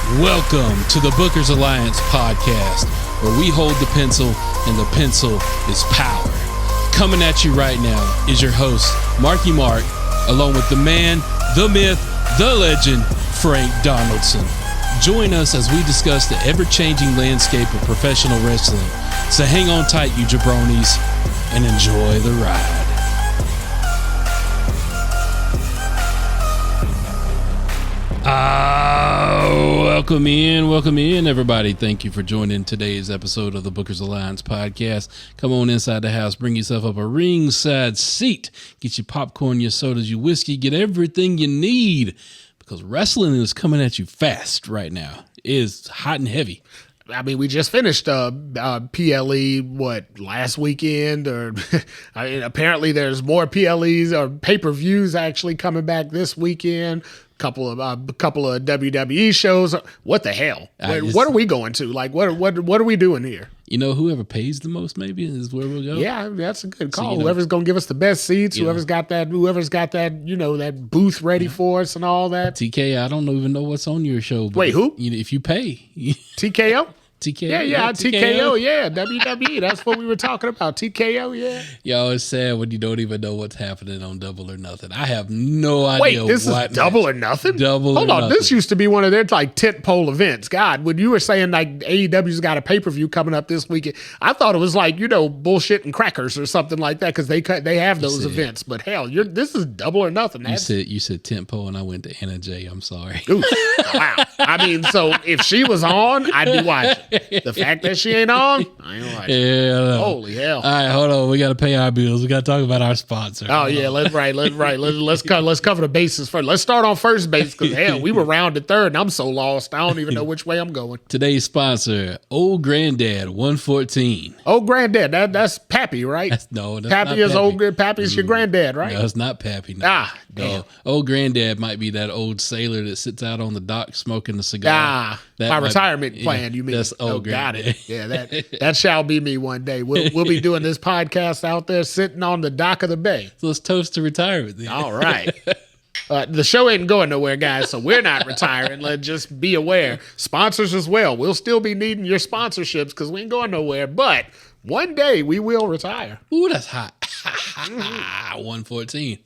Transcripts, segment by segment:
Welcome to the Bookers Alliance podcast, where we hold the pencil and the pencil is power. Coming at you right now is your host, Marky Mark, along with the man, the myth, the legend, Frank Donaldson. Join us as we discuss the ever-changing landscape of professional wrestling. So hang on tight, you jabronis, and enjoy the ride. Welcome in, everybody. Thank you for joining today's episode of the Bookers Alliance podcast. Come on inside the house, bring yourself up a ringside seat, get your popcorn, your sodas, your whiskey, get everything you need, because wrestling is coming at you fast right now. It is hot and heavy. I mean, we just finished PLE, last weekend? Or I mean, apparently there's more PLEs or pay-per-views actually coming back this weekend. Couple of WWE shows. What the hell? What are we going to? Like, what are we doing here? You know, whoever pays the most maybe is where we'll go. Yeah, that's a good call. So, whoever's going to give us the best seats, whoever's got that, that booth ready for us and all that. TK, I don't even know what's on your show. Wait, who? If you pay. TKO? TKO. Yeah, TKO, yeah, WWE. That's what we were talking about. TKO, yeah. Yo, it's sad when you don't even know what's happening on Double or Nothing. I have no idea. Wait, this is Double or Nothing? Hold on, Nothing. This used to be one of their tentpole events. God, when you were saying like AEW's got a pay-per-view coming up this weekend, I thought it was like, bullshit and crackers or something like that, because they have those events. But hell, this is Double or Nothing. You said tentpole and I went to Anna J. I'm sorry. Ooh, wow. I mean, so if she was on, I'd be watching. The fact that she ain't on, I ain't watching. Yeah. Holy hell. All right, hold on. We got to pay our bills. We got to talk about our sponsor. Oh, yeah. Let's cover the bases first. Let's start on first base, because hell, we were rounded third and I'm so lost. I don't even know which way I'm going. Today's sponsor, Old Granddad 114. Old Granddad, that's Pappy, right? That's Pappy is Pappy. Pappy's your granddad, right? No, it's not Pappy. No. Damn. No. Old Granddad might be that old sailor that sits out on the dock smoking a cigar. My retirement plan, you mean? That's Old Granddad. Got it. Yeah, that shall be me one day. We'll be doing this podcast out there sitting on the dock of the bay. So let's toast to retirement then. All right. The show ain't going nowhere, guys, so we're not retiring. Let's just be aware. Sponsors as well. We'll still be needing your sponsorships because we ain't going nowhere. But one day we will retire. Ooh, that's hot. 114.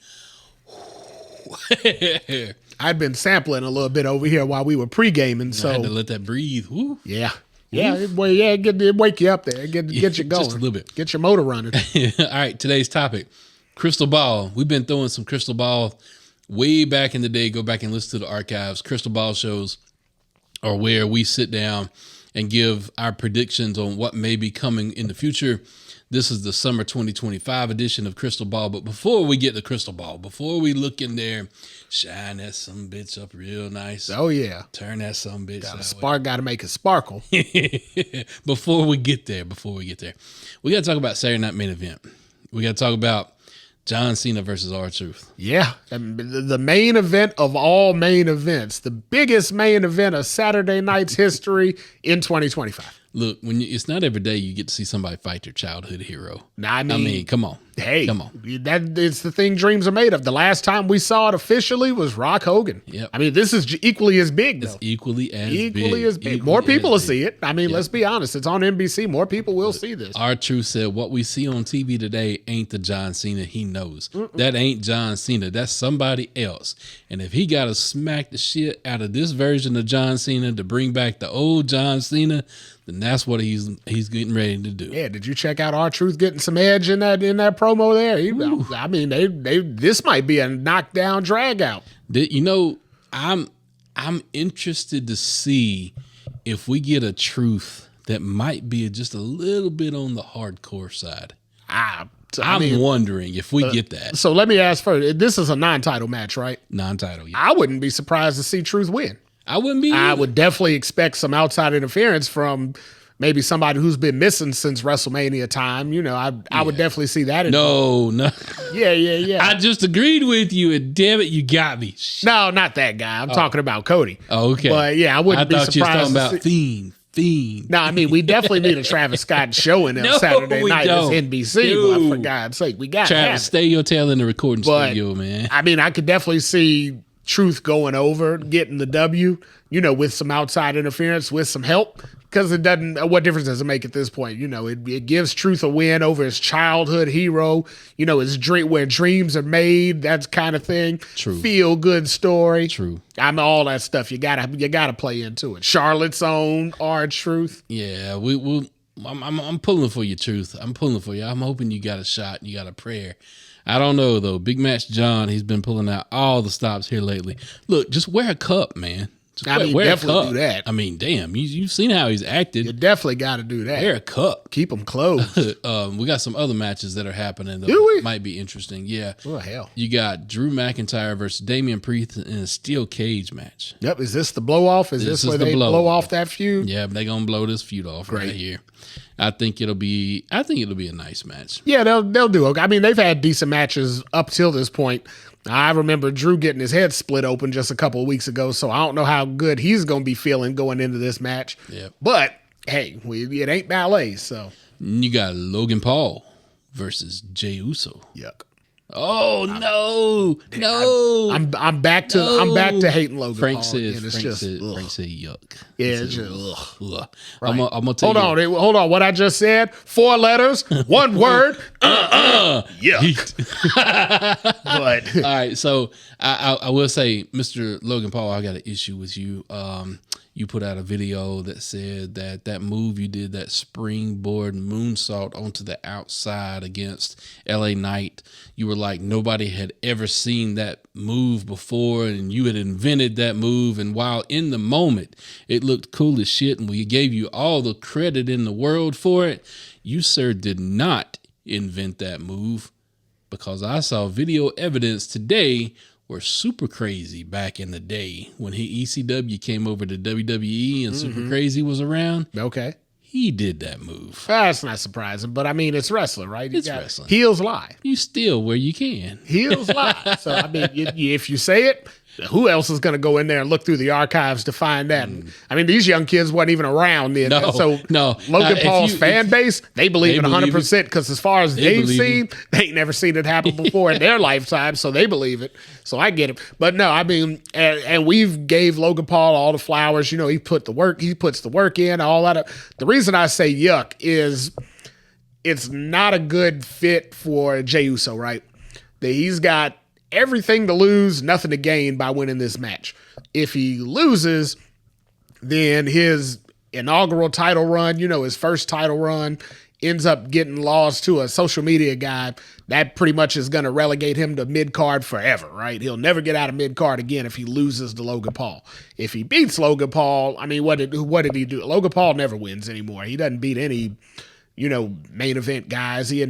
I'd been sampling a little bit over here while we were pre-gaming, so I had to let that breathe. Woo. Yeah. Yeah, it wake you up there. Get you going. Just a little bit. Get your motor running. All right, today's topic, crystal ball. We've been throwing some crystal ball way back in the day. Go back and listen to the archives. Crystal ball shows are where we sit down and give our predictions on what may be coming in the future. This is the summer 2025 edition of Crystal Ball. But before we get to Crystal Ball, before we look in there, shine that some bitch up real nice. Oh, yeah. Turn that some bitch out. Got to make it sparkle. Before we get there, we got to talk about Saturday Night Main Event. We got to talk about John Cena versus R-Truth. Yeah. The main event of all main events. The biggest main event of Saturday night's history in 2025. Look, it's not every day you get to see somebody fight their childhood hero. I mean, come on. Hey, come on. It's the thing dreams are made of. The last time we saw it officially was Rock Hogan. Yep. I mean, this is equally as big, though. It's equally as big. More people will see it. I mean, let's be honest. It's on NBC. More people will see this. R-Truth said, what we see on TV today ain't the John Cena he knows. That ain't John Cena. That's somebody else. And if he got to smack the shit out of this version of John Cena to bring back the old John Cena, then that's what he's getting ready to do. Yeah, did you check out R-Truth getting some edge in that promo there? I mean, this might be a knockdown drag out. I'm interested to see if we get a truth that might be just a little bit on the hardcore side. I'm wondering if we get that. So let me ask first. This is a non-title match, right? Non-title, yeah. I wouldn't be surprised to see Truth win. I wouldn't be either. I would definitely expect some outside interference from maybe somebody who's been missing since WrestleMania time. I would definitely see that. No. Yeah. I just agreed with you, and damn it, you got me. No, not that guy. I'm talking about Cody. Oh, okay. But yeah, I wouldn't be surprised. I thought you were talking about Fiend. No, I mean, we definitely need a Travis Scott showing on Saturday night as NBC. Boy, for God's sake, we got Travis, stay your tail in the recording studio, man. I mean, I could definitely see Truth going over, getting the W, with some outside interference, with some help. Because it doesn't, what difference does it make at this point? It gives Truth a win over his childhood hero, his dream, where dreams are made, that kind of thing. True. Feel good story. True. All that stuff. You gotta play into it. Charlotte's own R-Truth. Yeah, I'm pulling for you, Truth. I'm pulling for you. I'm hoping you got a shot and you got a prayer. I don't know though. Big Match John, he's been pulling out all the stops here lately. Look, just wear a cup, man. Definitely do that. I mean, damn, you've seen how he's acted. You definitely got to do that. Wear a cup. Keep them closed. We got some other matches that are happening that might be interesting. Yeah. Oh, hell. You got Drew McIntyre versus Damian Priest in a steel cage match. Yep. Is this the blow off? Is this where they blow off that feud? Yeah, but they're going to blow this feud off right here. I think it'll be a nice match. Yeah, they'll do okay. I mean, they've had decent matches up till this point. I remember Drew getting his head split open just a couple of weeks ago, so I don't know how good he's going to be feeling going into this match. Yep. But, hey, it ain't ballet, so. You got Logan Paul versus Jey Uso. Yuck. Oh no! I'm back to hating Logan Frank Paul. Says, Frank said yuck. Yeah, it's just ugh. Right. I'm gonna tell hold on. What I just said, 4 letters, 1 word. Yuck. But all right, so I will say, Mr. Logan Paul, I got an issue with you. You put out a video that said that move you did, that springboard moonsault onto the outside against LA Knight, you were like, nobody had ever seen that move before, and you had invented that move. And while in the moment it looked cool as shit, and we gave you all the credit in the world for it, you, sir, did not invent that move, because I saw video evidence today were Super Crazy back in the day when ECW came over to WWE and Super Crazy was around. Okay. He did that move. That's not surprising, but I mean, it's wrestling, right? It's wrestling. Heels lie. You steal where you can. Heels lie. So, I mean, if you say it, who else is going to go in there and look through the archives to find that? I mean, these young kids weren't even around then. No. Logan Paul's fan base, they believe it 100% because as far as they've seen, they ain't never seen it happen before in their lifetime, so they believe it. So I get it. But no, I mean, and we've gave Logan Paul all the flowers. He puts the work in, all that. The reason I say yuck is it's not a good fit for Jey Uso, right? That he's got everything to lose, nothing to gain by winning this match. If he loses, then his inaugural title run, his first title run, ends up getting lost to a social media guy. That pretty much is going to relegate him to mid-card forever, right? He'll never get out of mid-card again if he loses to Logan Paul. If he beats Logan Paul, I mean, what did he do? Logan Paul never wins anymore. He doesn't beat any main event guys. He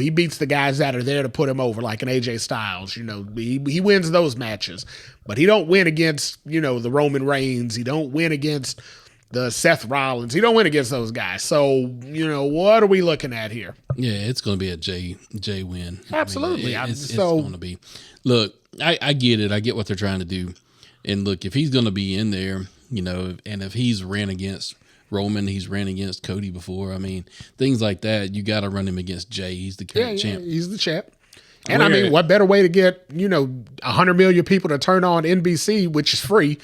beats the guys that are there to put him over, like an AJ Styles. He wins those matches, but he don't win against, the Roman Reigns. He don't win against the Seth Rollins. He don't win against those guys. So, what are we looking at here? Yeah, it's going to be a Jay win. Absolutely. I mean, it's going to be. Look, I get it. I get what they're trying to do. And look, if he's going to be in there, and if he's ran against Roman, he's ran against Cody before. I mean, things like that, you got to run him against Jay. He's the current champ. He's the champ. And I mean, what better way to get, 100 million people to turn on NBC, which is free,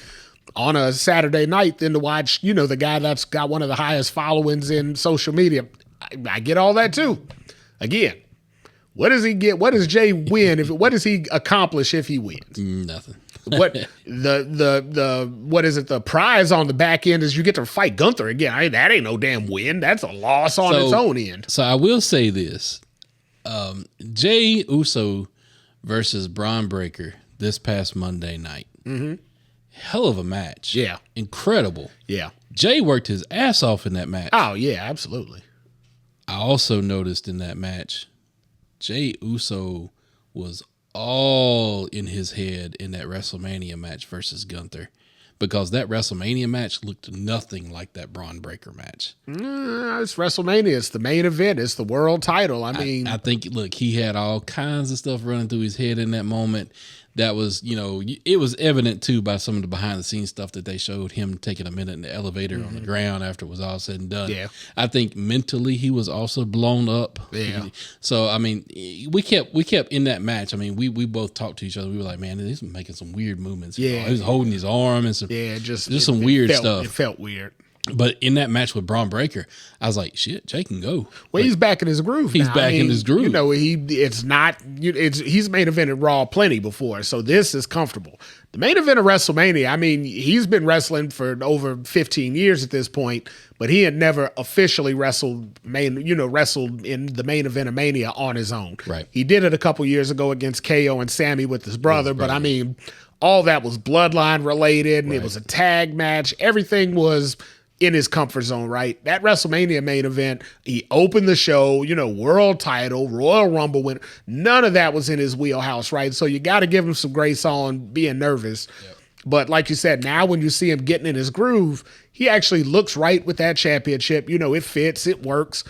on a Saturday night than to watch, the guy that's got one of the highest followings in social media. I get all that too. Again, what does he get? What does Jay win? What does he accomplish if he wins? Nothing. What what is it? The prize on the back end is you get to fight Gunther again. That ain't no damn win. That's a loss on its own end. So I will say this: Jey Uso versus Braun Breaker this past Monday night. Mm-hmm. Hell of a match. Yeah, incredible. Yeah, Jay worked his ass off in that match. Oh yeah, absolutely. I also noticed in that match, Jey Uso was all in his head in that WrestleMania match versus Gunther, because that WrestleMania match looked nothing like that Braun Breaker match. It's WrestleMania. It's the main event. It's the world title. I mean, I think, look, he had all kinds of stuff running through his head in that moment. that was, it was evident too by some of the behind the scenes stuff that they showed him taking a minute in the elevator on the ground after it was all said and done. Yeah. I think mentally he was also blown up. Yeah. So, I mean, we kept in that match. I mean, we both talked to each other. We were like, man, he's making some weird movements. Yeah. He was holding his arm and some, just some weird felt, stuff. It felt weird. But in that match with Braun Breaker, I was like, shit, Jay can go. Well, he's back in his groove. He's now. back in his groove. He's main evented Raw plenty before, so this is comfortable. The main event of WrestleMania, I mean, he's been wrestling for over 15 years at this point, but he had never officially wrestled in the main event of Mania on his own. Right. He did it a couple years ago against KO and Sammy with his brother, but I mean, all that was bloodline related, and it was a tag match. Everything was in his comfort zone, right? That WrestleMania main event, he opened the show, world title, Royal Rumble winner. None of that was in his wheelhouse, right? So you got to give him some grace on being nervous. Yep. But like you said, now when you see him getting in his groove, he actually looks right with that championship. It fits, it works.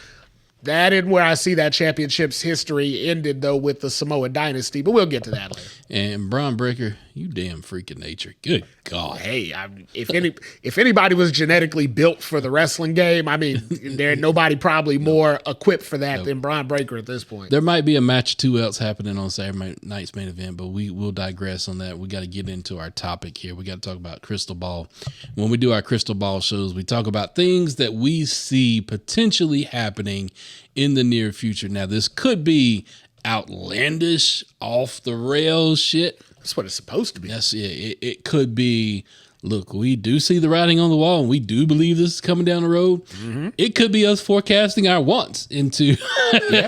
That isn't where I see that championship's history ended, though, with the Samoa Dynasty. But we'll get to that later. And Braun Breaker, you damn freak of nature. Good God. Hey, if anybody was genetically built for the wrestling game, I mean, there's nobody probably more equipped for that than Braun Breaker at this point. There might be a match or two else happening on Saturday night's main event, but we will digress on that. We got to get into our topic here. We got to talk about Crystal Ball. When we do our Crystal Ball shows, we talk about things that we see potentially happening in the near future. Now, this could be outlandish, off the rails shit. That's what it's supposed to be. It could be, look, we do see the writing on the wall, and we do believe this is coming down the road. Mm-hmm. It could be us forecasting our wants into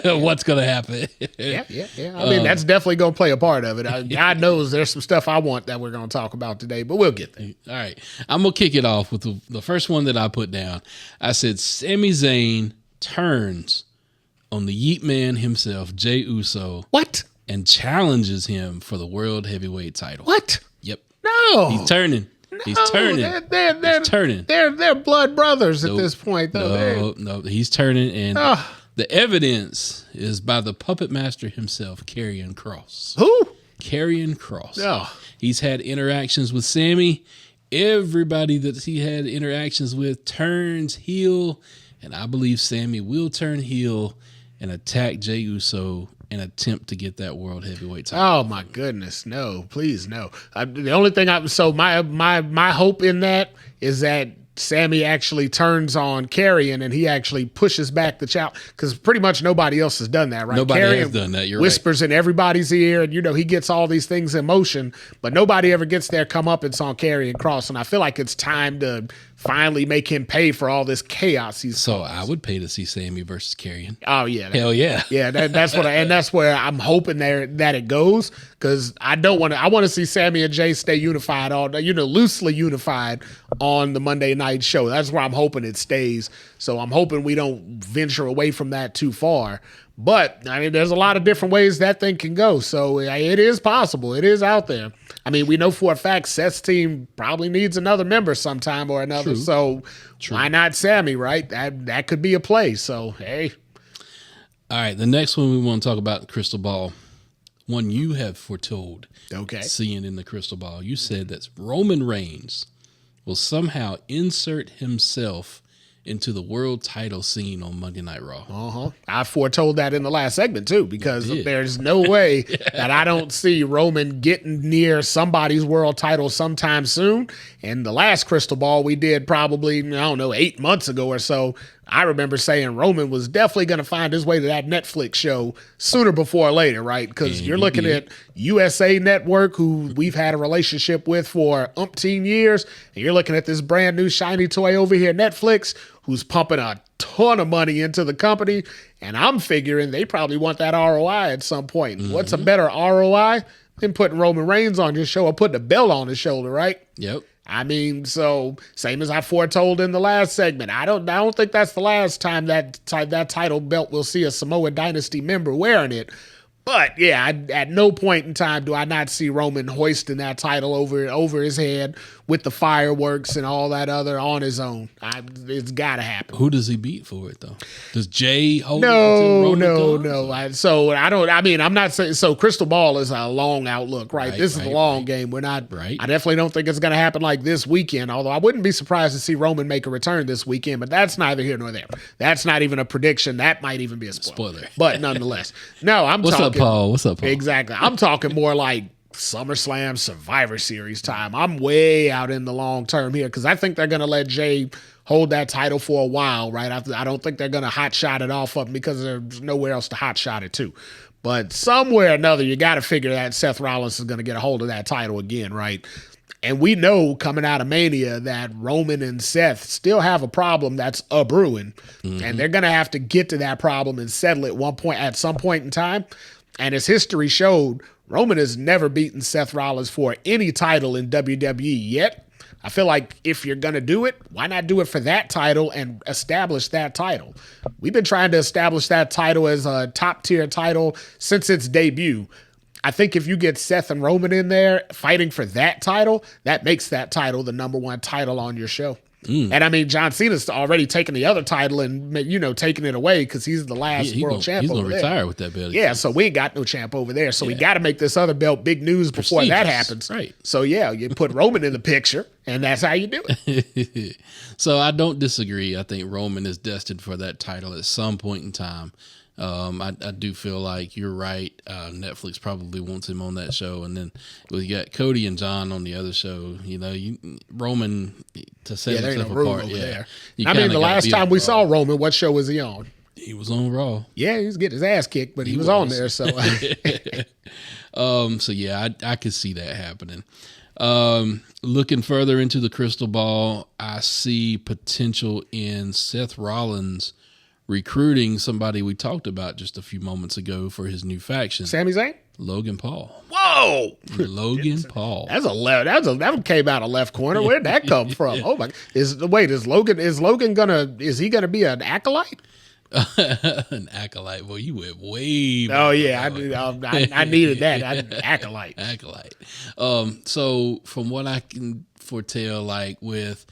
what's going to happen. Yeah. I mean, that's definitely going to play a part of it. God knows there's some stuff I want that we're going to talk about today, but we'll get there. All right. I'm going to kick it off with the first one that I put down. I said, Sami Zayn turns on the Yeet Man himself, Jey Uso. What? And challenges him for the World Heavyweight title. What? Yep. No. He's turning. He's turning. They're turning. They're blood brothers at this point, though. No. He's turning, and the evidence is by the puppet master himself, Karrion Kross. Who? Karrion Kross. No. He's had interactions with Sammy. Everybody that he had interactions with turns heel, and I believe Sammy will turn heel and attack Jey Uso and attempt to get that World Heavyweight title. Oh my goodness, no! Please, no. The only thing my hope in that is that Sammy actually turns on Karrion and he actually pushes back the challenge, because pretty much nobody else has done that, right? Nobody Karrion has done that. You're whispers in everybody's ear, and he gets all these things in motion, but nobody ever gets their comeuppance on Karrion Kross, and I feel like it's time to finally make him pay for all this chaos he's So caused. I would pay to see Sammy versus Karrion. Oh yeah, Hell yeah, yeah. That's where I'm hoping that it goes, because I want to see Sammy and Jay stay unified, loosely unified on the Monday night show. That's where I'm hoping it stays. So I'm hoping we don't venture away from that too far. But I mean, there's a lot of different ways that thing can go. So it is possible. It is out there. I mean, we know for a fact Seth's team probably needs another member sometime or another. True. So why not Sammy, right? That could be a play. So, hey. All right, the next one we want to talk about, Crystal Ball. One you have foretold. Okay. Seeing in the Crystal Ball. You said that Roman Reigns will somehow insert himself into the world title scene on Monday Night Raw. I foretold that in the last segment too, because there's no way that I don't see Roman getting near somebody's world title sometime soon. And the last Crystal Ball we did probably, 8 months ago or so, I remember saying Roman was definitely going to find his way to that Netflix show sooner before later, right? Because you're looking at USA Network, who we've had a relationship with for umpteen years, and you're looking at this brand new shiny toy over here, Netflix, who's pumping a ton of money into the company, and I'm figuring they probably want that ROI at some point. Mm-hmm. What's a better ROI than putting Roman Reigns on your show or putting a belt on his shoulder, right? Yep. I mean, so same as I foretold in the last segment. I don't think that's the last time that title belt will see a Samoa Dynasty member wearing it. But yeah, at no point in time do I not see Roman hoisting that title over his head with the fireworks and all that other on his own. It's got to happen. Who does he beat for it though? Does Jay hold it No. until Roman comes? I'm not saying so. Crystal ball is a long outlook, right? This is a long game. We're not. Right. I definitely don't think it's going to happen like this weekend. Although I wouldn't be surprised to see Roman make a return this weekend. But that's neither here nor there. That's not even a prediction. That might even be a spoiler. But nonetheless, no. What's up, Paul? Exactly. I'm talking more like SummerSlam Survivor Series time. I'm way out in the long term here because I think they're going to let Jay hold that title for a while, right? I don't think they're going to hot shot it off of him because there's nowhere else to hot shot it to. But somewhere or another, you got to figure that Seth Rollins is going to get a hold of that title again, right? And we know coming out of Mania that Roman and Seth still have a problem that's brewing, and they're going to have to get to that problem and settle it at some point in time. And as history showed, Roman has never beaten Seth Rollins for any title in WWE yet. I feel like if you're going to do it, why not do it for that title and establish that title? We've been trying to establish that title as a top-tier title since its debut. I think if you get Seth and Roman in there fighting for that title, that makes that title the number one title on your show. And I mean, John Cena's already taken the other title and, taking it away because he's the last world champ. He's going to retire with that belt. Yeah, so we ain't got no champ over there. So we got to make this other belt big news before that happens. Right. So yeah, you put Roman in the picture, and that's how you do it. So I don't disagree. I think Roman is destined for that title at some point in time. I do feel like you're right. Netflix probably wants him on that show, and then we got Cody and John on the other show. Roman to set himself apart. There. I mean, the last time we saw Roman, what show was he on? He was on Raw. Yeah, he was getting his ass kicked, but he was on there. So, so yeah, I could see that happening. Looking further into the crystal ball, I see potential in Seth Rollins recruiting somebody we talked about just a few moments ago for his new faction. Sami Zayn? Logan Paul. Whoa! Logan Paul. That came out of left corner. Where'd that come from? Oh my! Is Logan gonna be an acolyte? An acolyte. Well, you went way back. Oh yeah, I needed that. Acolyte. So from what I can foretell, like with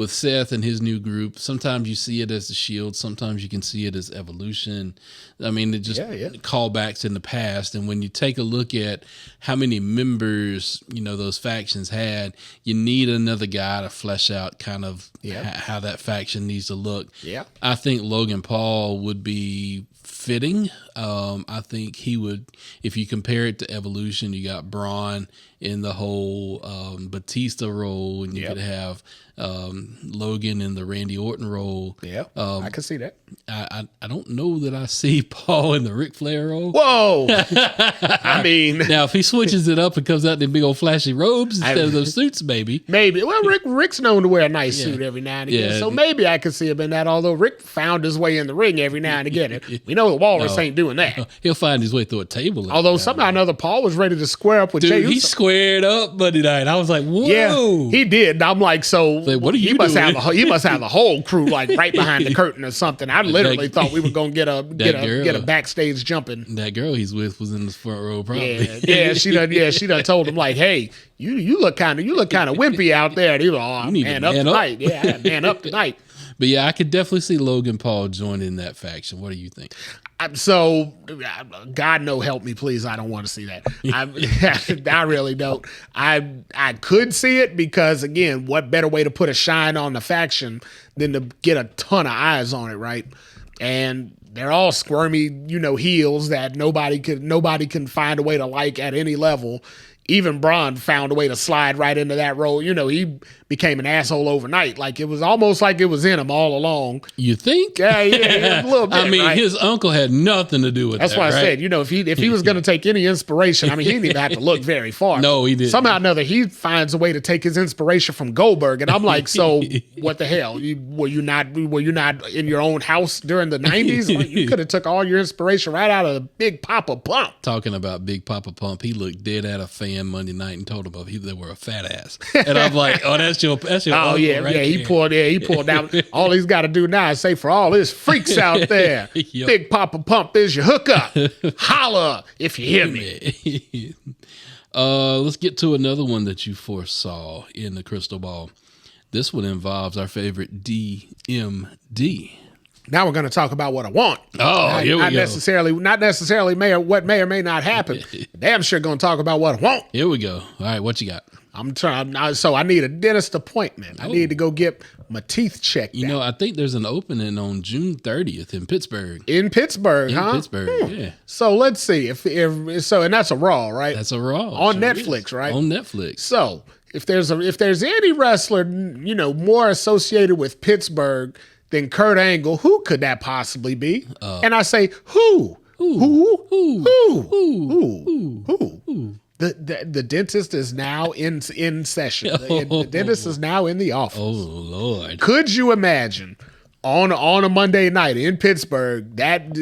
Seth and his new group, sometimes you see it as the Shield, sometimes you can see it as Evolution. I mean, it just callbacks in the past. And when you take a look at how many members, those factions had, you need another guy to flesh out kind of how that faction needs to look. Yeah. I think Logan Paul would be fitting. I think he would, if you compare it to Evolution, you got Braun in the whole Batista role, and you could have Logan in the Randy Orton role. Yeah, I can see that. I don't know that I see Paul in the Ric Flair role. Whoa! I mean, now if he switches it up and comes out in the big old flashy robes instead of those suits, maybe. Well, Rick's known to wear a nice suit every now and again, so maybe I could see him in that. Although Rick found his way in the ring every now and again, we know Walrus ain't doing that. He'll find his way through a table. Although somehow or another, Paul was ready to square up with Jey Uso. He squared up Monday night. I was like, whoa! Yeah, he did. And I'm like, so what are you must doing? He must have the whole crew like right behind the curtain or something. I literally thought we were gonna get a backstage jumping. That girl he's with was in the front row, probably. Yeah, she done told him like, hey, you look kind of wimpy out there. And he was man up tonight. Yeah, man up tonight. But yeah, I could definitely see Logan Paul joining that faction. What do you think? So, God no help me, please. I don't want to see that. I really don't. I could see it because, again, what better way to put a shine on the faction than to get a ton of eyes on it, right? And they're all squirmy, heels that nobody can find a way to like at any level. Even Braun found a way to slide right into that role. He became an asshole overnight. Like, it was almost like it was in him all along. You think? Yeah, a little bit. I mean, right? His uncle had nothing to do with That's that. That's why right? I said, if he was going to take any inspiration, I mean, he didn't even have to look very far. No, he didn't. Somehow or another, he finds a way to take his inspiration from Goldberg. And I'm like, so what the hell? Were you not in your own house during the 90s? Like, you could have took all your inspiration right out of Big Papa Pump. Talking about Big Papa Pump, he looked dead at a fan Monday night and told him they were a fat ass. And I'm like, oh, that's your oh yeah, right yeah. He pulled down. All he's got to do now is say, for all his freaks out there, Yep. Big Papa Pump is your hookup. Holla if you hear me. Let's get to another one that you foresaw in the crystal ball. This one involves our favorite DMD. Now we're going to talk about what I want. Oh, here we not go. Not necessarily what may or may not happen. Damn sure going to talk about what I want. Here we go. All right, what you got? So I need a dentist appointment. I need to go get my teeth checked out. You know, I think there's an opening on June 30th in Pittsburgh. In Pittsburgh, huh? Pittsburgh, yeah. So let's see if and that's a Raw, right? That's a Raw. On Sure Netflix, is. right? On Netflix. So if there's any wrestler, more associated with Pittsburgh than Kurt Angle, who could that possibly be? And I say, who? Who? The dentist is now in session. The dentist is now in the office. Oh, Lord. Could you imagine on a Monday night in Pittsburgh that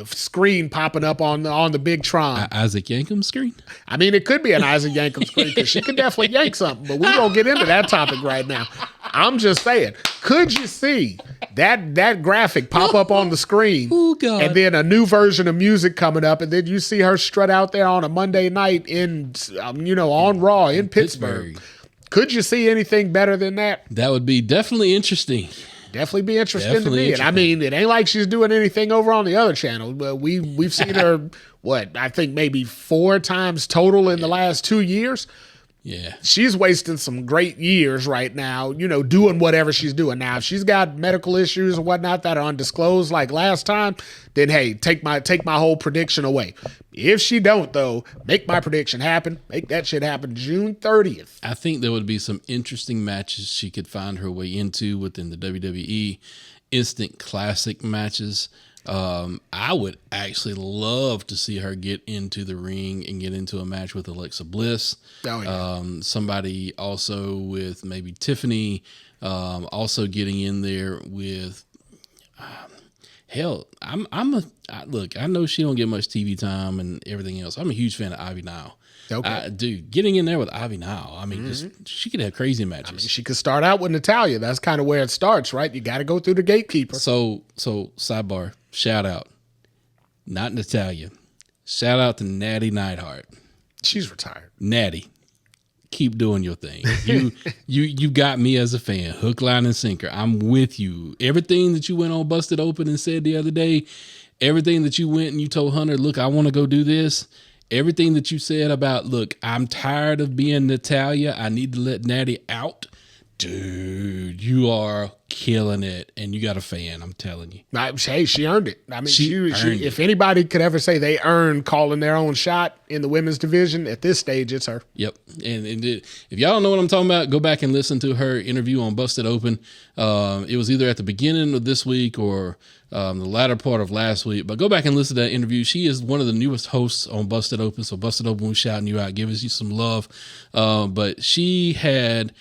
screen popping up on the big Tron? Isaac Yankem screen? I mean, it could be an Isaac Yankem screen because she could definitely yank something, but we won't get into that topic right now. I'm just saying, could you see that graphic pop up on the screen? Oh, God. And then a new version of music coming up, and then you see her strut out there on a Monday night on Raw in Pittsburgh. Could you see anything better than that? That would be definitely interesting. Definitely be interesting to me. And I mean, it ain't like she's doing anything over on the other channel. But we've seen her, I think maybe 4 times total in the last 2 years. Yeah. She's wasting some great years right now, doing whatever she's doing. Now, if she's got medical issues and whatnot that are undisclosed like last time, then hey, take my whole prediction away. If she don't, though, make my prediction happen. Make that shit happen June 30th. I think there would be some interesting matches she could find her way into within the WWE. Instant classic matches. I would actually love to see her get into the ring and get into a match with Alexa Bliss. Oh, yeah. Somebody also with maybe Tiffany, also getting in there with, hell, look, I know she don't get much TV time and everything else. I'm a huge fan of Ivy Nile. Okay. Dude, getting in there with Ivy Nile, I mean, she could have crazy matches. I mean, she could start out with Natalya. That's kind of where it starts, right? You got to go through the gatekeeper. So sidebar, shout out, not Natalya. Shout out to Natty Neidhart. She's retired. Natty, keep doing your thing. You got me as a fan, hook, line, and sinker. I'm with you. Everything that you went on Busted Open and said the other day, everything that you went and you told Hunter, look, I want to go do this. Everything that you said about, look, I'm tired of being Natalya. I need to let Natty out. Dude, you are killing it, and you got a fan, I'm telling you. Hey, she earned it. I mean, She earned if anybody could ever say they earned calling their own shot in the women's division, at this stage, it's her. Yep. And if y'all don't know what I'm talking about, go back and listen to her interview on Busted Open. It was either at the beginning of this week or the latter part of last week. But go back and listen to that interview. She is one of the newest hosts on Busted Open. So Busted Open was shouting you out, giving you some love. But she tried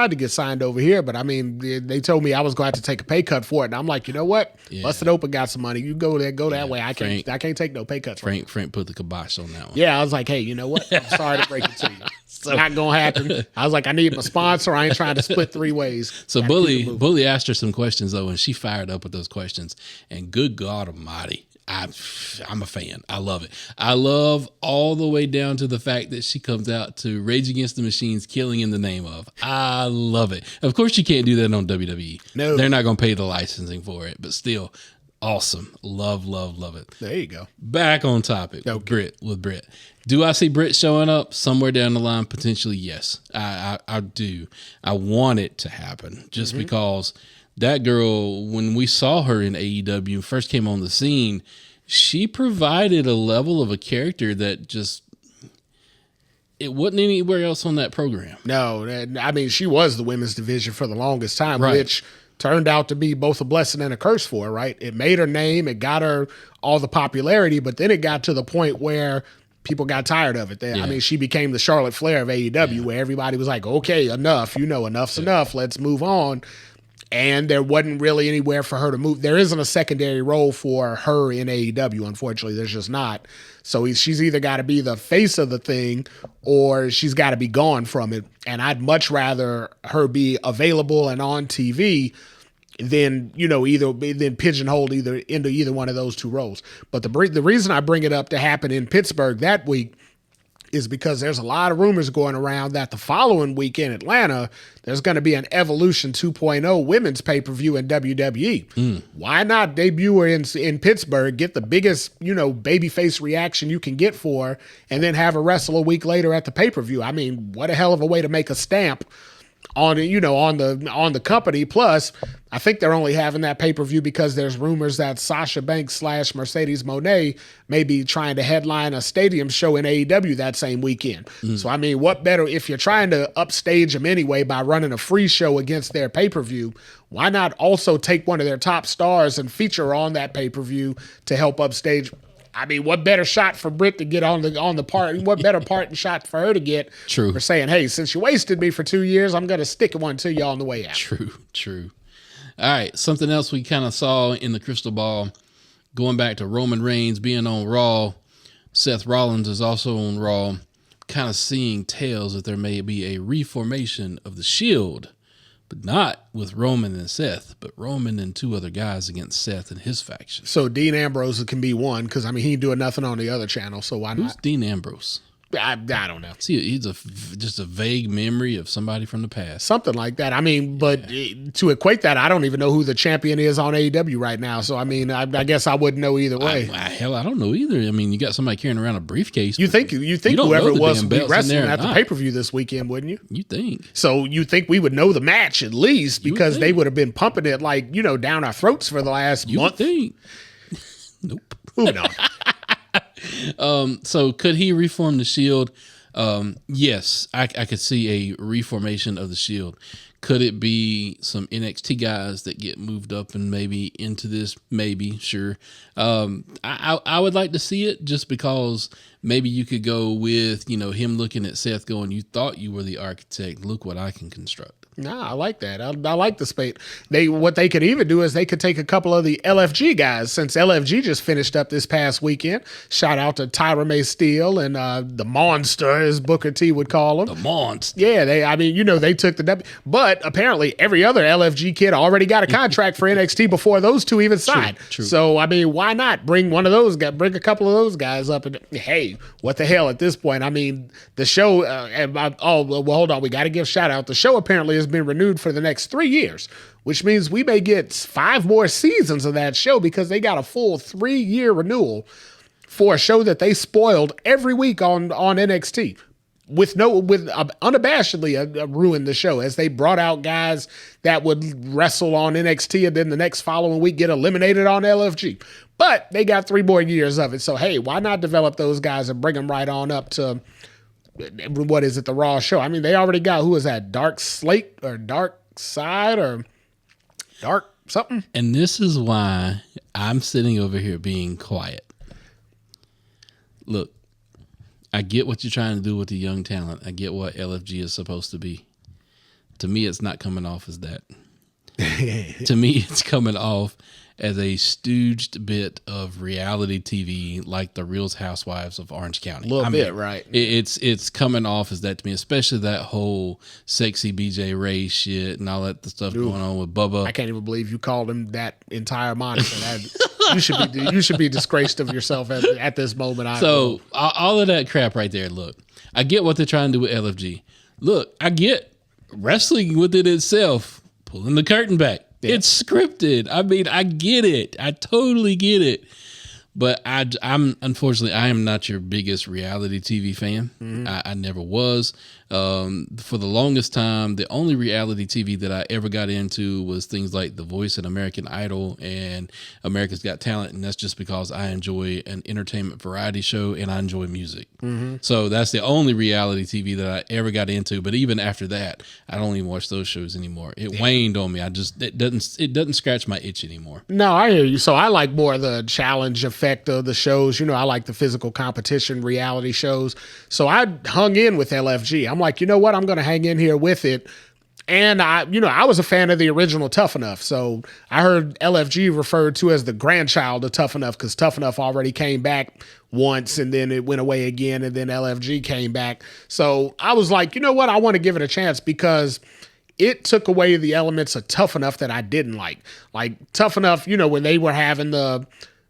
to get signed over here, but I mean, they told me I was going to have to take a pay cut for it. And I'm like, you know what? Yeah. Busted Open got some money. You go there, go that way. I can't take no pay cuts. Frank put the kibosh on that one. Yeah, I was like, hey, you know what? I'm sorry to break it to you. It's not going to happen. I was like, I need my sponsor. I ain't trying to split 3 ways. So Bully asked her some questions, though, and she fired up with those questions. And good God almighty, I'm a fan. I love it. I love all the way down to the fact that she comes out to Rage Against the Machine's Killing in the Name of. I love it. Of course, you can't do that on WWE. No. They're not going to pay the licensing for it, but still, awesome. Love it. There you go. Back on topic with Britt. Do I see Britt showing up somewhere down the line? Potentially, yes. I do. I want it to happen just because that girl, when we saw her in AEW first came on the scene, she provided a level of a character that just, it wasn't anywhere else on that program. No, I mean, she was the women's division for the longest time, Right. which turned out to be both a blessing and a curse for her, right? It made her name, it got her all the popularity, but then it got to the point where people got tired of it. I mean, she became the Charlotte Flair of AEW, where everybody was like, okay, enough, enough's enough, let's move on. And there wasn't really anywhere for her to move. There isn't a secondary role for her in AEW, unfortunately. There's just not. So she's either got to be the face of the thing or she's got to be gone from it. And I'd much rather her be available and on TV than, than pigeonholed into either one of those 2 roles. But the reason I bring it up to happen in Pittsburgh that week is because there's a lot of rumors going around that the following week in Atlanta, there's going to be an Evolution 2.0 women's pay-per-view in WWE. Why not debut her in Pittsburgh, get the biggest, babyface reaction you can get for her, and then have her wrestle a week later at the pay-per-view? I mean, what a hell of a way to make a stamp on the company. Plus, I think they're only having that pay-per-view because there's rumors that Sasha Banks / Mercedes Moné may be trying to headline a stadium show in AEW that same weekend. So, I mean, what better if you're trying to upstage them anyway by running a free show against their pay-per-view? Why not also take one of their top stars and feature her on that pay-per-view to help upstage? I mean, what better shot for Britt to get on the part? What better part and shot for her to get? True. For saying, hey, since you wasted me for 2 years, I'm going to stick one to you on the way out. True. All right, something else we kind of saw in the crystal ball, going back to Roman Reigns being on Raw, Seth Rollins is also on Raw, kind of seeing tales that there may be a reformation of the Shield, but not with Roman and Seth, but Roman and 2 other guys against Seth and his faction. So Dean Ambrose can be one because, I mean, he ain't doing nothing on the other channel, so why Who's not? Dean Ambrose? I don't know. See, he's just a vague memory of somebody from the past. Something like that. I mean, but to equate that, I don't even know who the champion is on AEW right now. So, I mean, I guess I wouldn't know either way. I don't know either. I mean, you got somebody carrying around a briefcase. You think whoever it was would be wrestling at the pay-per-view this weekend, wouldn't you? You think. So you think we would know the match at least because they would have been pumping it like, down our throats for the last month? You think. Nope. Who knows? So could he reform the Shield? Yes, I could see a reformation of the Shield. Could it be some NXT guys that get moved up and maybe into this? Maybe, sure. I would like to see it just because maybe you could go with, him looking at Seth going, you thought you were the architect. Look what I can construct. Nah, I like that. I like the spate. What they could even do is they could take a couple of the LFG guys, since LFG just finished up this past weekend. Shout out to Tyra May Steele and the Monster, as Booker T would call him. The Monster. Yeah, they took the W. But apparently every other LFG kid already got a contract for NXT before those 2 even signed. True. So, I mean, why not bring one of those guys, bring a couple of those guys up? And hey, what the hell at this point? I mean, the show, hold on. We got to give shout out. The show apparently has been renewed for the next 3 years, which means we may get 5 more seasons of that show because they got a full 3-year renewal for a show that they spoiled every week on NXT. Unabashedly ruined the show as they brought out guys that would wrestle on NXT and then the next following week get eliminated on LFG. But they got 3 more years of it. So, hey, why not develop those guys and bring them right on up to, what is it, the Raw show? I mean, they already got, who is that, Dark Slate or Dark Side or Dark something? And this is why I'm sitting over here being quiet. Look, I get what you're trying to do with the young talent. I get what LFG is supposed to be. To me, it's not coming off as that. To me, it's coming off as a stooged bit of reality TV, like the Real Housewives of Orange County. A little bit, right? It's coming off as that to me, especially that whole sexy BJ Ray shit and all that stuff going on with Bubba. I can't even believe you called him that entire moniker. You should be disgraced of yourself at this moment. All of that crap right there. Look, I get what they're trying to do with LFG. Look, I get wrestling within itself, pulling the curtain back. Yeah. It's scripted. I mean, I get it. I totally get it. But I'm unfortunately, I am not your biggest reality TV fan. Mm-hmm. I never was. For the longest time, the only reality TV that I ever got into was things like The Voice and American Idol and America's Got Talent. And that's just because I enjoy an entertainment variety show and I enjoy music. Mm-hmm. So that's the only reality TV that I ever got into. But even after that, I don't even watch those shows anymore. It waned on me. It doesn't scratch my itch anymore. No, I hear you. So I like more the challenge effect of the shows. I like the physical competition reality shows. So I hung in with LFG. I'm like, you know what? I'm going to hang in here with it. And I was a fan of the original Tough Enough. So I heard LFG referred to as the grandchild of Tough Enough because Tough Enough already came back once and then it went away again and then LFG came back. So I was like, you know what? I want to give it a chance because it took away the elements of Tough Enough that I didn't like. Like Tough Enough, when they were having the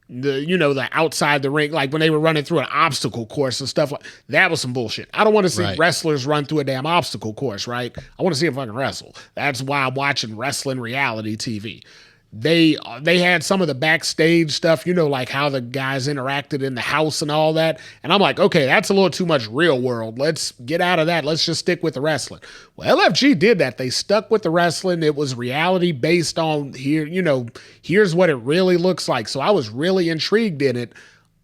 the outside the ring, like when they were running through an obstacle course and stuff like that was some bullshit. I don't want to see wrestlers run through a damn obstacle course, right? I want to see them fucking wrestle. That's why I'm watching wrestling reality TV. They had some of the backstage stuff, like how the guys interacted in the house and all that. And I'm like, okay, that's a little too much real world. Let's get out of that. Let's just stick with the wrestling. Well, LFG did that. They stuck with the wrestling. It was reality based on here's what it really looks like. So I was really intrigued in it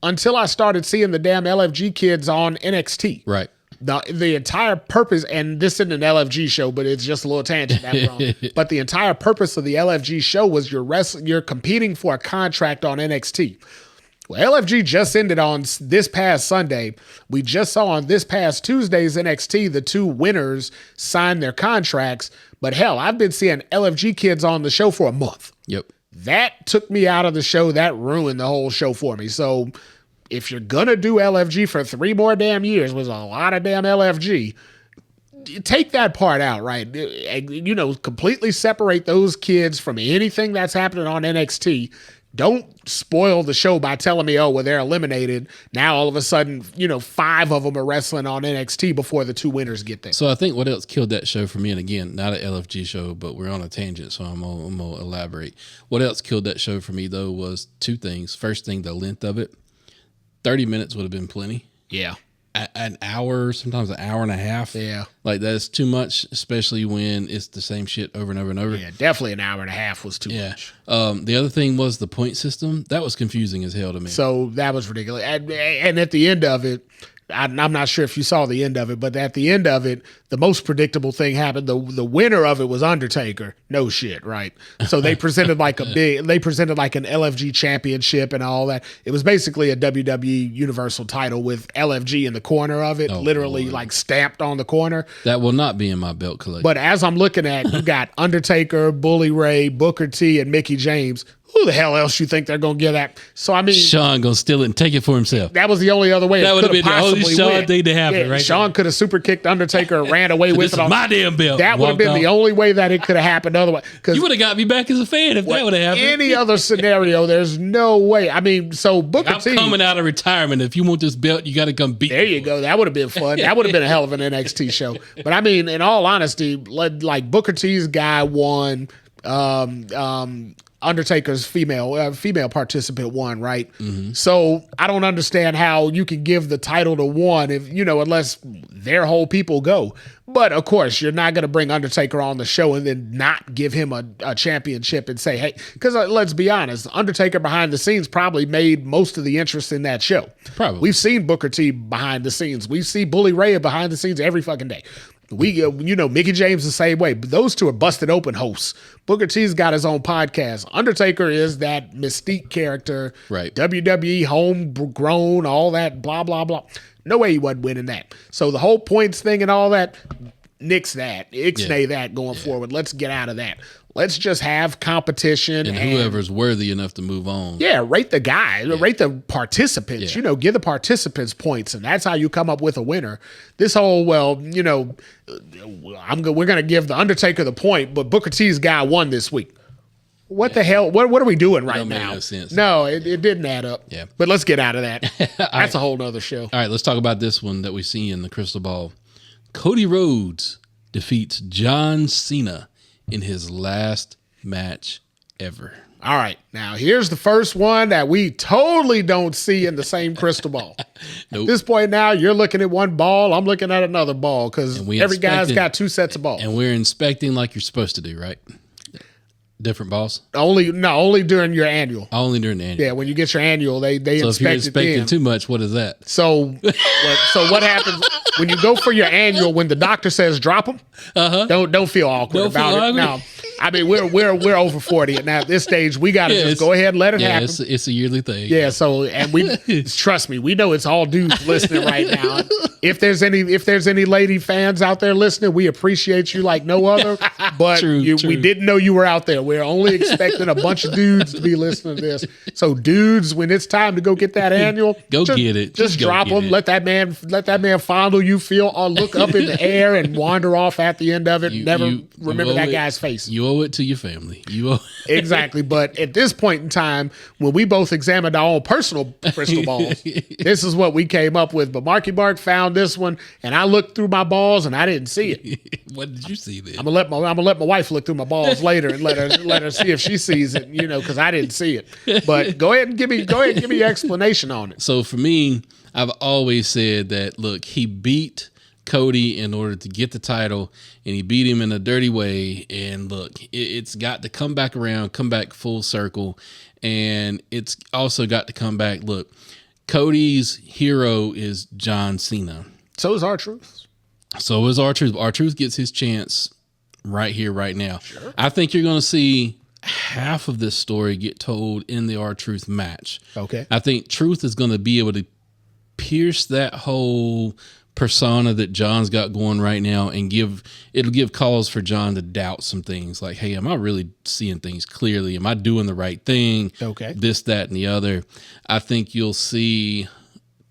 until I started seeing the damn LFG kids on NXT. Right. The entire purpose, and this isn't an LFG show, but it's just a little tangent. But the entire purpose of the LFG show was you're competing for a contract on NXT. Well, LFG just ended on this past Sunday. We just saw on this past Tuesday's NXT, the 2 winners signed their contracts. But hell, I've been seeing LFG kids on the show for a month. Yep. That took me out of the show. That ruined the whole show for me. So if you're going to do LFG for 3 more damn years, was a lot of damn LFG, take that part out, right? Completely separate those kids from anything that's happening on NXT. Don't spoil the show by telling me, they're eliminated. Now, all of a sudden, 5 of them are wrestling on NXT before the 2 winners get there. So I think what else killed that show for me, and again, not an LFG show, but we're on a tangent, so I'm going to elaborate. What else killed that show for me, though, was 2 things. First thing, the length of it. 30 minutes would have been plenty. Yeah. An hour, sometimes an hour and a half. Yeah. Like that's too much, especially when it's the same shit over and over and over. Yeah, definitely an hour and a half was too much. The other thing was the point system. That was confusing as hell to me. So that was ridiculous. And at the end of it, I'm not sure if you saw the end of it, but at the end of it, the most predictable thing happened. The winner of it was Undertaker. No shit, right? So they presented like an LFG championship and all that. It was basically a WWE Universal title with LFG in the corner of it, literally like stamped on the corner. That will not be in my belt collection. But as I'm looking at, you got Undertaker, Bully Ray, Booker T, and Mickie James. Who the hell else you think they're going to give that? So, I mean, Shawn going to steal it and take it for himself. That was the only other way. That would have been the only Shawn thing to happen, right? Shawn could have super kicked Undertaker and ran away with it. This is my damn belt. That would have been the only way that it could have happened otherwise. You would have got me back as a fan if that would have happened. Any other scenario, there's no way. I mean, so Booker T. I'm coming out of retirement. If you want this belt, you got to come beat me. There you go. That would have been fun. That would have been a hell of an NXT show. But I mean, in all honesty, like Booker T's guy won. Undertaker's female participant won, right? Mm-hmm. So I don't understand how you can give the title to one if unless their whole people go. But of course, you're not going to bring Undertaker on the show and then not give him a championship and say, hey, because let's be honest, Undertaker behind the scenes probably made most of the interest in that show. Probably. We've seen Booker T behind the scenes. We see Bully Ray behind the scenes every fucking day. Mickie James the same way. But those 2 are busted open hosts. Booker T's got his own podcast. Undertaker is that mystique character. Right. WWE, homegrown, all that, blah, blah, blah. No way he wasn't winning that. So the whole points thing and all that, ixnay that going forward. Let's get out of that. Let's just have competition. And whoever's worthy enough to move on. Yeah, rate the guy, rate the participants, give the participants points, and that's how you come up with a winner. This whole, we're going to give the Undertaker the point, but Booker T's guy won this week. What the hell? What are we doing right now? No sense. No, it didn't add up. Yeah. But let's get out of that. That's a whole nother show. All right, let's talk about this one that we see in the crystal ball. Cody Rhodes defeats John Cena in his last match ever. All right. Now, here's the first one that we totally don't see in the same crystal ball. Nope. At this point now, you're looking at one ball. I'm looking at another ball because every guy's got 2 sets of balls. And we're inspecting like you're supposed to do, right? Different balls? Only during your annual. Only during the annual. Yeah, when you get your annual, they so inspect if you're it inspecting then. too much, what is that? So what happens when you go for your annual? When the doctor says drop them, don't feel awkward about it. No, I mean we're over 40 and now at this stage we got to just go ahead and let it happen. It's a yearly thing. Yeah. So and we trust me, we know it's all dudes listening right now. If there's any lady fans out there listening, we appreciate you like no other. But True. We didn't know you were out there. We're only expecting a bunch of dudes to be listening to this. So dudes, when it's time to go get that annual, get it. Just drop them. Let that man fondle you, feel or look up in the air and wander off at the end of it. Remember that guy's face. You owe it to your family. You owe Exactly. But at this point in time, when we both examined our own personal crystal balls, this is what we came up with. But Marky Mark found this one, and I looked through my balls, and I didn't see it. What did you see then? I'm gonna let my wife look through my balls later and let her see if she sees it. Because I didn't see it. But go ahead and give me your explanation on it. So for me, I've always said that, look, he beat Cody in order to get the title, and he beat him in a dirty way. And look, it's got to come back around, come back full circle, and it's also got to come back. Look, Cody's hero is John Cena. So is R-Truth. So is R-Truth. R-Truth gets his chance right here, right now. Sure. I think you're going to see half of this story get told in the R-Truth match. Okay. I think Truth is going to be able to pierce that whole persona that John's got going right now and it'll give cause for John to doubt some things like, hey, am I really seeing things clearly? Am I doing the right thing? Okay. This, that, and the other. I think you'll see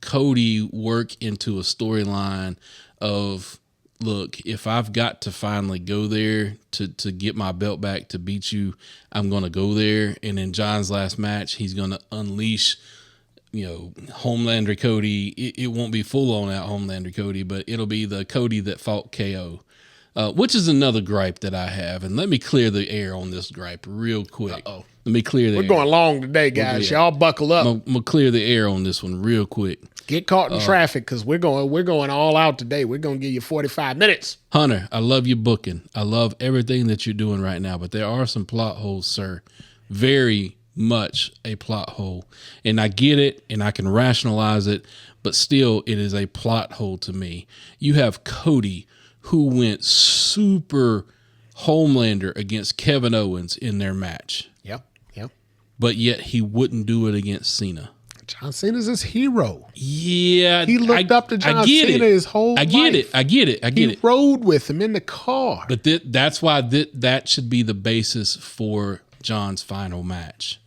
Cody work into a storyline of, look, if I've got to finally go there to get my belt back, to beat you, I'm going to go there. And in John's last match, he's going to unleash, Homelander Cody. It won't be full on out Homelander Cody, but it'll be the Cody that fought KO, which is another gripe that I have. And let me clear the air on this gripe real quick. Uh-oh. Let me clear the air. We're going long today, guys. Y'all buckle up. I'm gonna clear the air on this one real quick. Get caught in traffic because we're going all out today. We're going to give you 45 minutes. Hunter, I love your booking. I love everything that you're doing right now, but there are some plot holes, sir. Very much a plot hole. And I get it and I can rationalize it, but still it is a plot hole to me. You have Cody who went super Homelander against Kevin Owens in their match. Yep. But yet he wouldn't do it against Cena. John Cena's his hero. Yeah. He looked up to John Cena his whole life. I get it. He rode with him in the car. But that's why that should be the basis for John's final match.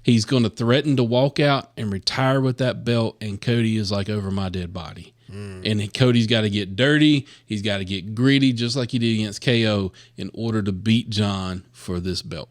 He's going to threaten to walk out and retire with that belt, and Cody is like, over my dead body. And Cody's got to get dirty. He's got to get greedy, just like he did against KO, in order to beat John for this belt.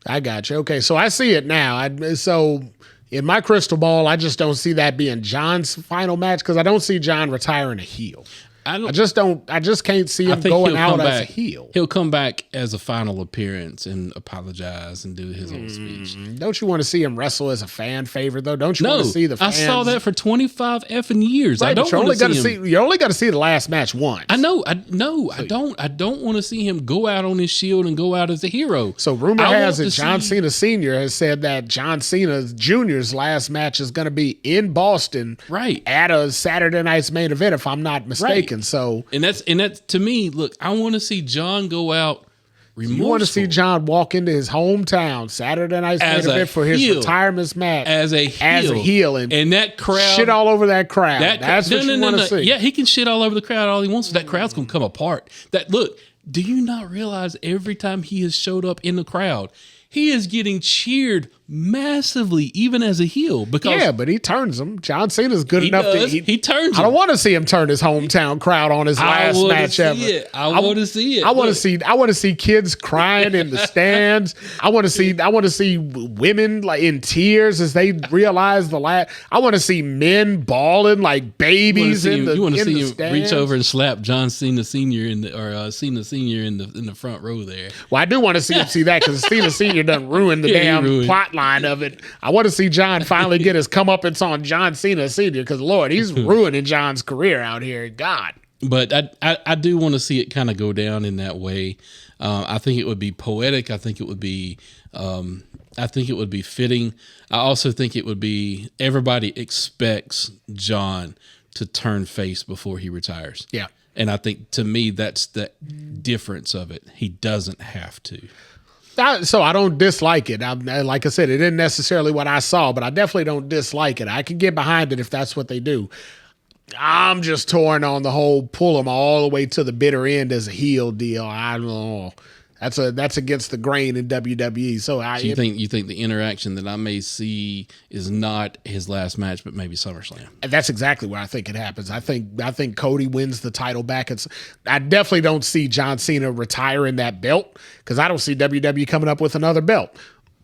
I got you. Okay, so I see it now. So in my crystal ball, I just don't see that being John's final match because I don't see John retiring a heel. I just can't see him going out as a heel. He'll come back as a final appearance and apologize and do his own speech. Don't you want to see him wrestle as a fan favorite though? Don't you want to see the fans? I saw that for 25 effing years. Right, I don't want to see him. You only got to see the last match once. I know. I don't want to see him go out on his shield and go out as a hero. So rumor has it John Cena Sr. has said that John Cena Jr.'s last match is going to be in Boston, right, at a Saturday night's main event, if I'm not mistaken. Right. So and that's to me. Look, I want to see John go out remorseful. You want to see John walk into his hometown Saturday night's main event for his retirement match as a heel, and that crowd shit all over that crowd. That's what you want to see. Yeah, he can shit all over the crowd all he wants. That crowd's gonna come apart. Look, do you not realize every time he has showed up in the crowd, he is getting cheered massively, even as a heel. Because but he turns them. John Cena's good enough to he turns them. I don't want to see him turn his hometown crowd on his last match ever. I want to see it. I want to see kids crying in the stands. I want to see women like in tears as they realize the last. I want to see men bawling like babies you want to see him stands. reach over and slap John Cena Sr. Cena Sr. in the front row there. Well, I do want to see him see that because Cena Sr. done ruined the damn plot line of it. I want to see John finally get his comeuppance on John Cena Sr. because Lord, he's ruining John's career out here. God. But I do want to see it kind of go down in that way. I think it would be poetic. I think it would be fitting. I also think it would be, everybody expects John to turn face before he retires. Yeah. And I think, to me, that's the difference of it. He doesn't have to. So I don't dislike it. Like I said, it isn't necessarily what I saw, but I definitely don't dislike it. I can get behind it if that's what they do. I'm just torn on the whole pull him all the way to the bitter end as a heel deal. I don't know. That's against the grain in WWE. So you think the interaction that I may see is not his last match, but maybe SummerSlam? That's exactly where I think it happens. I think Cody wins the title back. I definitely don't see John Cena retiring that belt because I don't see WWE coming up with another belt.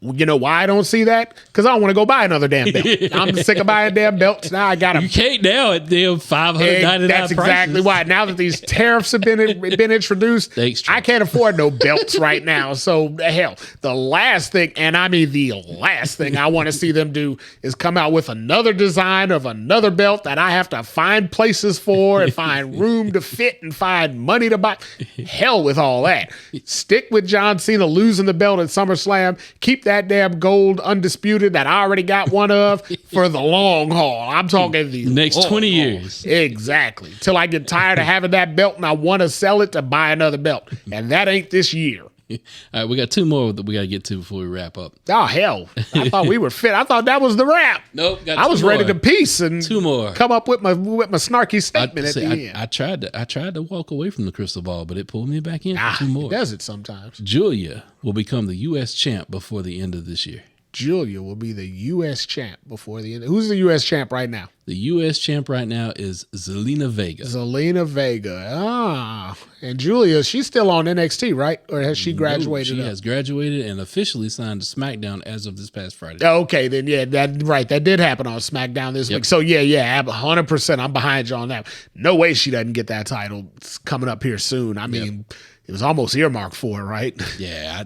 You know why I don't see that? Because I don't want to go buy another damn belt. I'm sick of buying damn belts. Now I got to. You can't now at damn $599. That's exactly why. Now that these tariffs have been introduced, I can't afford no belts right now. So hell, the last thing, and I mean the last thing I want to see them do is come out with another design of another belt that I have to find places for and find room to fit and find money to buy. Hell with all that. Stick with John Cena losing the belt at SummerSlam. Keep that damn gold undisputed that I already got one of for the long haul. I'm talking the next 20 years. Exactly. Till I get tired of having that belt and I want to sell it to buy another belt. And that ain't this year. All right, we got two more that we got to get to before we wrap up. Oh, hell. I thought we were fit. I thought that was the wrap. Nope. I was ready to piece and two more. Come up with my snarky statement at the end. I tried to walk away from the crystal ball, but it pulled me back in for two more. It does it sometimes. Julia will become the U.S. champ before the end of this year. Julia will be the U.S. champ before the end. Who's the U.S. champ right now? The U.S. champ right now is Zelina Vega. Zelina Vega. And Julia, she's still on NXT, right? Or has she graduated? No, she has graduated and officially signed to SmackDown as of this past Friday. Okay, then yeah, that did happen on SmackDown this week. So yeah, 100%. I'm behind you on that. No way she doesn't get that title. It's coming up here soon. I mean, it was almost earmarked for her, right? Yeah,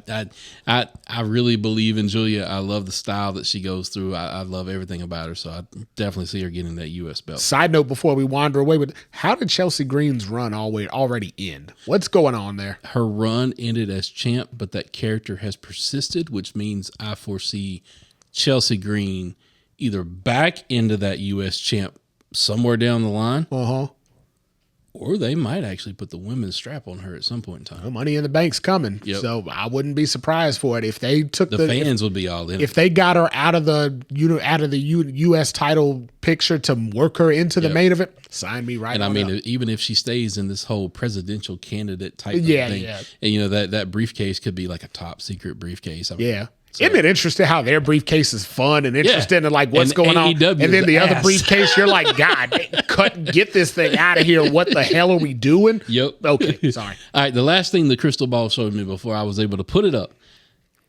I really believe in Julia. I love the style that she goes through. I love everything about her. So I definitely see her getting that U.S. belt. Side note before we wander away, but how did Chelsea Green's run already end? What's going on there? Her run ended as champ, but that character has persisted, which means I foresee Chelsea Green either back into that U.S. champ somewhere down the line. Or they might actually put the women's strap on her at some point in time. Well, Money in the Bank's coming, so I wouldn't be surprised for it if they took the fans would be all in. If they got her out of the U.S. title picture to work her into the main event, sign me right. And I mean, even if she stays in this whole presidential candidate type of thing, and that briefcase could be like a top secret briefcase. I mean, So, isn't it interesting how their briefcase is fun and interesting and like what's going on? And then the other briefcase, you're like, God, get this thing out of here. What the hell are we doing? Yep. Okay, sorry. All right, the last thing the crystal ball showed me before I was able to put it up,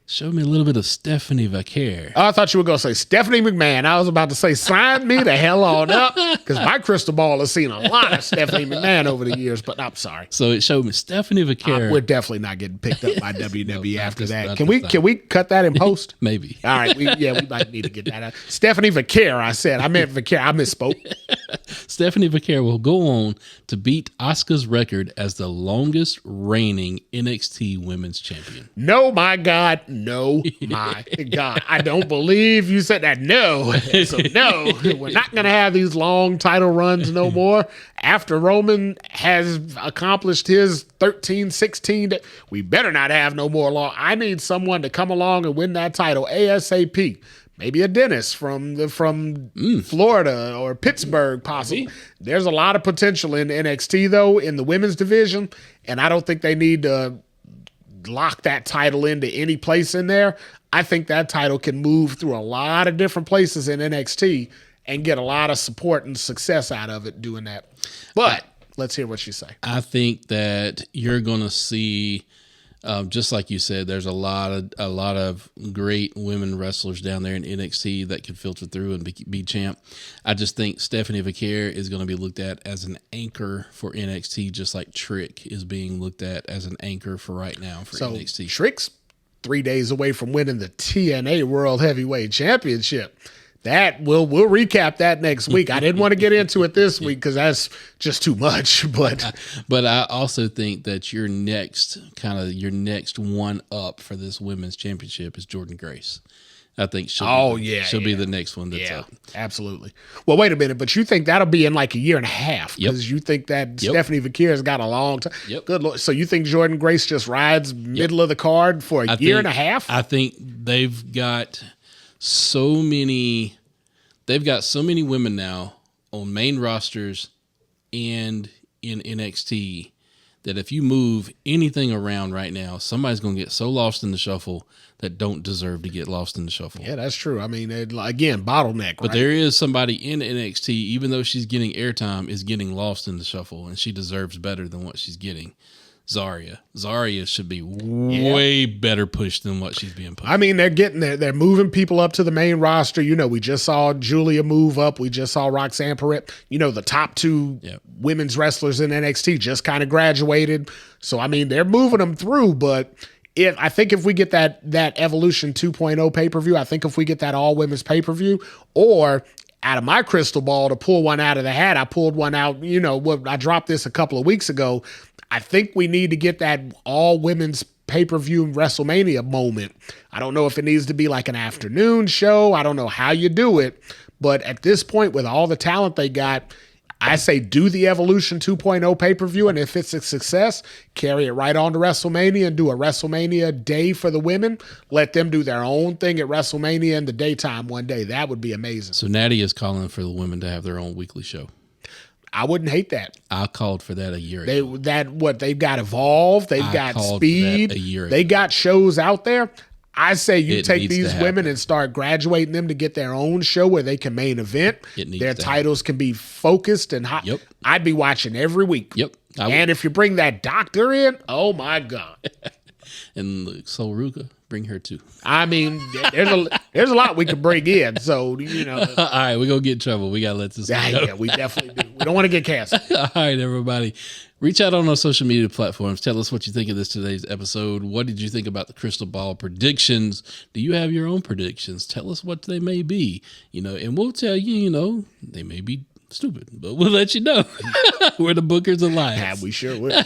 showed me a little bit of Stephanie Vaquer. Oh, I thought you were going to say Stephanie McMahon. I was about to say, sign me the hell on up, because my crystal ball has seen a lot of Stephanie McMahon over the years, but I'm sorry. So it showed me Stephanie Vaquer. We're definitely not getting picked up by WWE after that. Can we cut that in post? Maybe. All right. We might need to get that out. Stephanie Vaquer, I said. I meant Vaquer. I misspoke. Stephanie Vaquer will go on to beat Asuka's record as the longest reigning NXT Women's Champion. No, my God. No, my God. I don't believe you said that. No. So, no, we're not going to have these long title runs no more. After Roman has accomplished his 13, 16, we better not have no more long. I need someone to come along and win that title ASAP. Maybe a Dennis from Florida or Pittsburgh, possibly. There's a lot of potential in NXT, though, in the women's division, and I don't think they need to lock that title into any place in there. I think that title can move through a lot of different places in NXT and get a lot of support and success out of it doing that. But let's hear what you say. I think that you're going to see, just like you said, there's a lot of great women wrestlers down there in NXT that could filter through and be champ. I just think Stephanie Vaquer is going to be looked at as an anchor for NXT, just like Trick is being looked at as an anchor for right now for NXT. Trick's 3 days away from winning the TNA World Heavyweight Championship. That we'll recap that next week. I didn't want to get into it this week because that's just too much. But I also think that your next one up for this women's championship is Jordynne Grace. I think she'll be the next one that's up. Absolutely. Well, wait a minute, but you think that'll be in like a year and a half because you think that Stephanie Vaquer has got a long time. Good Lord. So you think Jordynne Grace just rides middle of the card for a year and a half? I think they've got so many women now on main rosters and in NXT that if you move anything around right now, somebody's going to get so lost in the shuffle that don't deserve to get lost in the shuffle. Yeah, that's true. I mean, again, bottleneck. But there is somebody in NXT, even though she's getting airtime, is getting lost in the shuffle, and she deserves better than what she's getting. Zarya should be way better pushed than what she's being pushed. I mean, they're moving people up to the main roster. You know, we just saw Julia move up. We just saw Roxanne Perret. You know, the top two women's wrestlers in NXT just kind of graduated. So, I mean, they're moving them through, but I think if we get that Evolution 2.0 pay-per-view, I think if we get that all-women's pay-per-view, or out of my crystal ball to pull one out of the hat, I pulled one out, you know, I dropped this a couple of weeks ago. I think we need to get that all-women's pay-per-view WrestleMania moment. I don't know if it needs to be like an afternoon show. I don't know how you do it. But at this point, with all the talent they got, I say do the Evolution 2.0 pay-per-view, and if it's a success, carry it right on to WrestleMania and do a WrestleMania day for the women. Let them do their own thing at WrestleMania in the daytime one day. That would be amazing. So Natty is calling for the women to have their own weekly show. I wouldn't hate that. I called for that a year ago. They've got Evolve, they've got Speed, they got shows out there. I say you take these women and start graduating them to get their own show where they can main event. Their titles can be focused and hot. Yep. I'd be watching every week. Yep. And if you bring that doctor in, oh my God. And Sol Ruka, bring her too. I mean, there's a lot we could bring in. So, you know. All right, we're going to get in trouble. We got to let this go. Yeah, we definitely do. We don't want to get canceled. All right, everybody. Reach out on our social media platforms. Tell us what you think of today's episode. What did you think about the Crystal Ball predictions? Do you have your own predictions? Tell us what they may be, you know, and we'll tell you, you know, they may be stupid, but we'll let you know. We're the Bookers Alliance. Yeah, we sure will.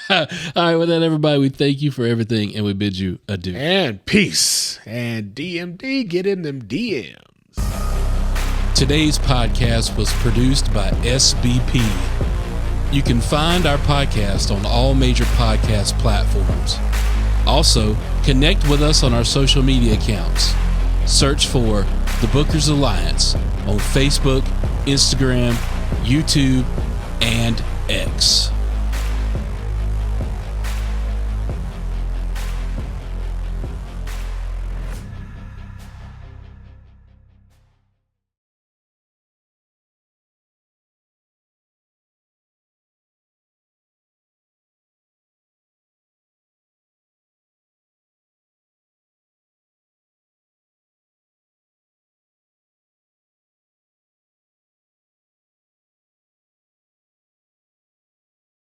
All right, with that, everybody, we thank you for everything, and we bid you adieu. And peace. And DMD, get in them DMs. Today's podcast was produced by SBP. You can find our podcast on all major podcast platforms. Also, connect with us on our social media accounts. Search for The Bookers Alliance on Facebook, Instagram, YouTube, and X.